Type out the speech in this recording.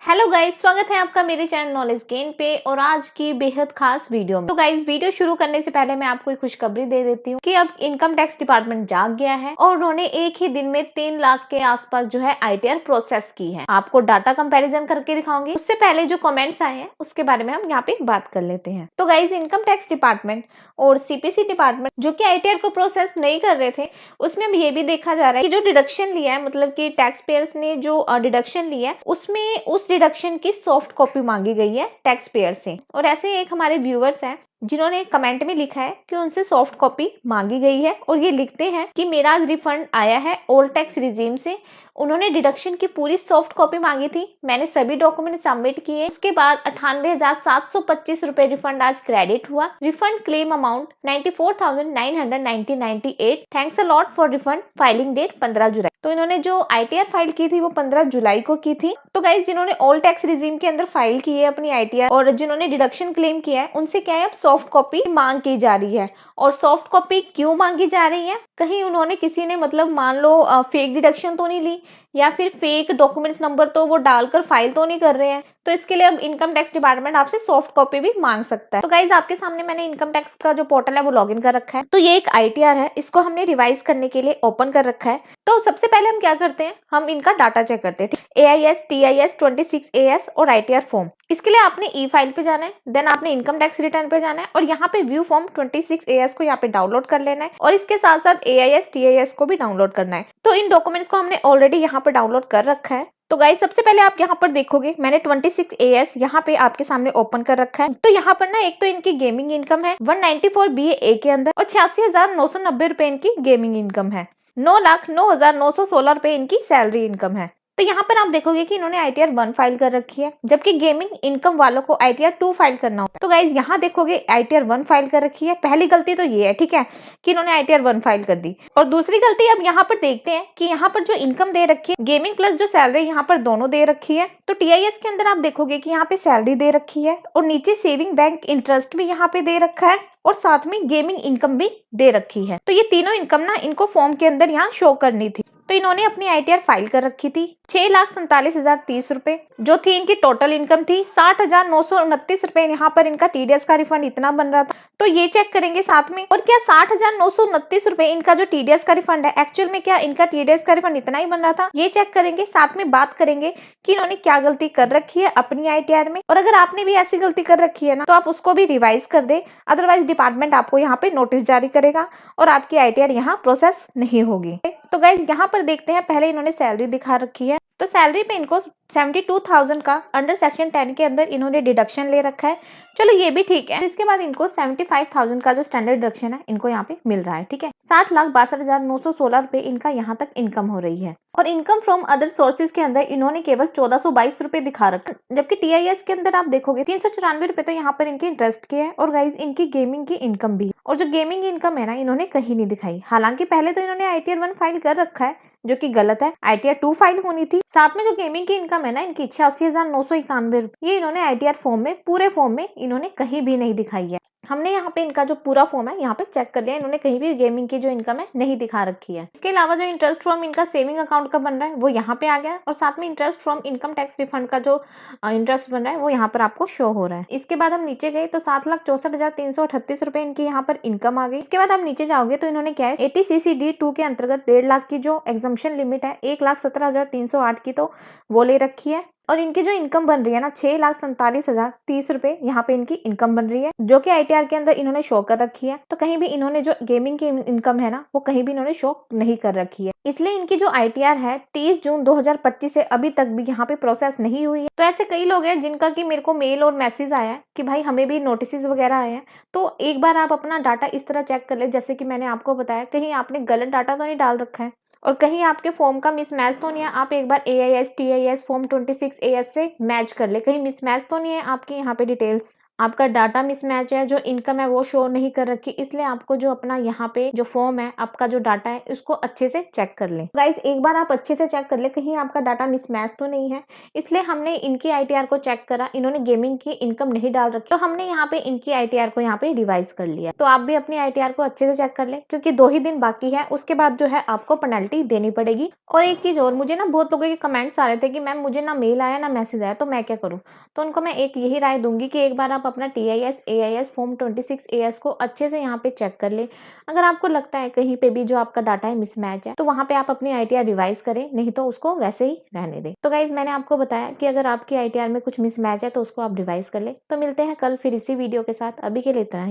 Hello guys, स्वागत है आपका मेरे चैनल नॉलेज गेन पे और आज की बेहद खास वीडियो में। तो गाइस, वीडियो शुरू करने से पहले मैं आपको एक खुशखबरी दे देती हूँ कि अब इनकम टैक्स डिपार्टमेंट जाग गया है और उन्होंने एक ही दिन में 3 लाख के आसपास जो है ITR प्रोसेस की है। आपको डाटा कंपैरिजन करके दिखाऊंगी। उससे पहले जो कमेंट्स आए हैं उसके बारे में हम यहाँ पे बात कर लेते हैं। तो गाइस, इनकम टैक्स डिपार्टमेंट और CPC डिपार्टमेंट जो कि ITR को प्रोसेस नहीं कर रहे थे, उसमें अब ये भी देखा जा रहा है कि जो डिडक्शन लिया है, मतलब कि टैक्स पेयर्स ने जो डिडक्शन लिया है उसमें उस डिडक्शन की सॉफ्ट कॉपी मांगी गई है टैक्स पेयर से। और ऐसे एक हमारे व्यूअर्स हैं जिन्होंने कमेंट में लिखा है कि उनसे सॉफ्ट कॉपी मांगी गई है और ये लिखते हैं कि मेरा आज रिफंड आया है ओल्ड टैक्स रिजीम से। उन्होंने डिडक्शन की पूरी सॉफ्ट कॉपी मांगी थी, मैंने सभी डॉक्यूमेंट सबमिट किए। उसके बाद 98,725 रुपए रिफंड आज क्रेडिट हुआ। Refund claim amount 94,998। Thanks a lot for refund. Filing date 15 जुलाई। तो इन्होंने जो ITR फाइल की थी वो 15 जुलाई को की थी। तो गाइज, जिन्होंने ओल्ड टैक्स रिजीम के अंदर फाइल की है अपनी ITR और जिन्होंने डिडक्शन क्लेम किया है, उनसे क्या है, अब सॉफ्ट कॉपी मांग की जा रही है। और सॉफ्ट कॉपी क्यों मांगी जा रही है? कहीं उन्होंने किसी ने मतलब मान लो फेक डिडक्शन तो नहीं ली या फिर फेक डॉक्यूमेंट्स नंबर तो वो डालकर फाइल तो नहीं कर रहे हैं। तो इसके लिए अब इनकम टैक्स डिपार्टमेंट आपसे सॉफ्ट कॉपी भी मांग सकता है। तो गाइज, आपके सामने मैंने इनकम टैक्स का जो पोर्टल है वो लॉगिन कर रखा है। तो ये एक ITR है, इसको हमने रिवाइज करने के लिए ओपन कर रखा है। तो सबसे पहले हम क्या करते हैं, हम इनका डाटा चेक करते हैं। AIS, TIS, 26AS और ITR फॉर्म। इसके लिए आपने ई फाइल पे जाना है, देन आपने इनकम टैक्स रिटर्न पे जाना है और यहाँ पे व्यू फॉर्म 26AS को यहाँ पे डाउनलोड कर लेना है और इसके साथ साथ AIS, TIS को भी डाउनलोड करना है। तो इन डॉक्यूमेंट्स को हमने ऑलरेडी यहाँ पे डाउनलोड कर रखा है। तो गाइस, सबसे पहले आप यहाँ पर देखोगे मैंने 26AS यहाँ पे आपके सामने ओपन कर रखा है। तो यहाँ पर ना एक तो इनकी गेमिंग इनकम है 194 BA के अंदर और 86,990 रुपए इनकी गेमिंग इनकम है। 9,09,916 रुपए इनकी सैलरी इनकम है। तो यहाँ पर आप देखोगे कि इन्होंने ITR 1 फाइल कर रखी है, जबकि गेमिंग इनकम वालों को ITR 2 फाइल करना होता है। तो गाइज, यहाँ देखोगे ITR 1 फाइल कर रखी है। पहली गलती तो ये है, ठीक है, कि इन्होंने ITR 1 फाइल कर दी। और दूसरी गलती अब यहाँ पर देखते हैं कि यहाँ पर जो इनकम दे रखी है, गेमिंग प्लस जो सैलरी यहाँ पर दोनों दे रखी है। तो TIS के अंदर आप देखोगे कि यहाँ पे सैलरी दे रखी है और नीचे सेविंग बैंक इंटरेस्ट भी यहाँ पे दे रखा है और साथ में गेमिंग इनकम भी दे रखी है। तो ये तीनों इनकम ना इनको फॉर्म के अंदर यहाँ शो करनी थी। तो इन्होंने अपनी ITR फाइल कर रखी थी 6,47,030 रुपए जो थी इनकी टोटल इनकम थी। 60,929 रुपए यहाँ पर इनका TDS का रिफंड इतना बन रहा था। तो ये चेक करेंगे साथ में। और क्या 60,929 रुपए इनका जो TDS का रिफंड है, एक्चुअल में क्या इनका TDS का रिफंड इतना ही बन रहा था? ये चेक करेंगे, साथ में बात करेंगे कि इन्होंने क्या गलती कर रखी है अपनी ITR में। और अगर आपने भी ऐसी गलती कर रखी है ना, तो आप उसको भी रिवाइज कर दे, अदरवाइज डिपार्टमेंट आपको यहाँ पे नोटिस जारी करेगा और आपकी ITR यहाँ प्रोसेस नहीं होगी। तो गाइज, यहाँ पर देखते हैं, पहले इन्होंने सैलरी दिखा रखी है। तो सैलरी पे इनको 72,000 का अंडर सेक्शन 10 के अंदर इन्होंने डिडक्शन ले रखा है। चलो ये भी ठीक है। इसके बाद इनको 75,000 का जो स्टैंडर्ड डिडक्शन है इनको यहाँ पे मिल रहा है, ठीक है। 60,62,916 रुपए इनका यहाँ तक इनकम हो रही है। और इनकम फ्रॉम अदर सोर्सेज के अंदर इन्होंने केवल 1422 रुपए दिखा रखा, जबकि TIS के अंदर आप देखोगे 394 रुपए तो यहाँ पर इनके इंटरेस्ट के है और गाइज इनकी गेमिंग की इनकम भी। और जो गेमिंग इनकम है ना, इन्होंने कहीं नहीं दिखाई। हालांकि पहले तो इन्होंने ITR 1 फाइल कर रखा है, जो कि गलत है। ITR 2 फाइल होनी थी। साथ में जो गेमिंग की इनकम है ना इनकी 86,991 रुपए, ये इन्होंने ITR फॉर्म में, पूरे फॉर्म में इन्होंने कहीं भी नहीं दिखाई है। हमने यहाँ पे इनका जो पूरा फॉर्म है यहाँ पे चेक कर लिया, इन्होंने कहीं भी गेमिंग की जो इनकम है नहीं दिखा रखी है। इसके अलावा जो इंटरेस्ट फ्रॉम इनका सेविंग अकाउंट का बन रहा है वो यहाँ पे आ गया और साथ में interest from income tax refund का जो इंटरेस्ट बन रहा है वो यहाँ पर आपको शो हो रहा है। इसके बाद हम नीचे गए तो 7,64,338 रुपए इनकी यहाँ पर इनकम आ गई। इसके बाद हम नीचे जाओगे तो इन्होंने क्या है, 80CC D2 के अंतर्गत 1.5 लाख की जो एग्जम्पशन लिमिट है 1,17,308 की, तो वो ले रखी है। और इनकी जो इनकम बन रही है ना 6,47,030 रुपए यहाँ पे इनकी इनकम बन रही है, जो कि ITR के अंदर इन्होंने शो कर रखी है। तो कहीं भी इन्होंने जो गेमिंग की इनकम है ना वो कहीं भी इन्होंने शो नहीं कर रखी है। इसलिए इनकी जो ITR है 30 जून 2025 से अभी तक भी यहाँ पे प्रोसेस नहीं हुई है। तो ऐसे कई लोग हैं जिनका कि मेरे को मेल और मैसेज आया है कि भाई हमें भी नोटिस वगैरह आए हैं। तो एक बार आप अपना डाटा इस तरह चेक कर ले, जैसे कि मैंने आपको बताया, कहीं आपने गलत डाटा तो नहीं डाल रखा है और कहीं आपके फॉर्म का मिसमैच तो नहीं है। आप एक बार AIS, TIS फॉर्म 26AS से मैच कर ले, कहीं मिसमैच तो नहीं है आपकी यहाँ पे डिटेल्स। आपका डाटा मिसमैच है, जो इनकम है वो शो नहीं कर रखी, इसलिए आपको जो अपना यहाँ पे जो फॉर्म है, आपका जो डाटा है, उसको अच्छे से चेक कर लें। गाइस एक बार आप अच्छे से चेक कर ले कहीं आपका डाटा मिसमैच तो नहीं है। इसलिए हमने इनकी आईटीआर को चेक करा, इन्होंने गेमिंग की इनकम नहीं डाल रखी, तो हमने यहाँ पे इनकी आईटीआर को यहाँ पे रिवाइज कर लिया। तो आप भी अपनी आईटीआर को अच्छे से चेक कर ले, क्योंकि 2 ही दिन बाकी है, उसके बाद जो है आपको पेनल्टी देनी पड़ेगी। और एक चीज और, मुझे ना बहुत लोगों के कमेंट्स आ रहे थे कि मैम मुझे ना मेल आया ना मैसेज आया, तो मैं क्या करूँ। तो उनको मैं एक यही राय दूंगी कि एक बार आप अपना TIS AIS फॉर्म 26AS को अच्छे से यहाँ पे चेक कर ले। अगर आपको लगता है कहीं पे भी जो आपका डाटा है मिसमैच है, तो वहाँ पे आप अपनी आईटीआर रिवाइज करें, नहीं तो उसको वैसे ही रहने दें। तो गाइज मैंने आपको बताया कि अगर आपकी आईटीआर में कुछ मिसमैच है तो उसको आप रिवाइज कर ले। तो मिलते हैं कल फिर इसी वीडियो के साथ, अभी के लिए इतना ही।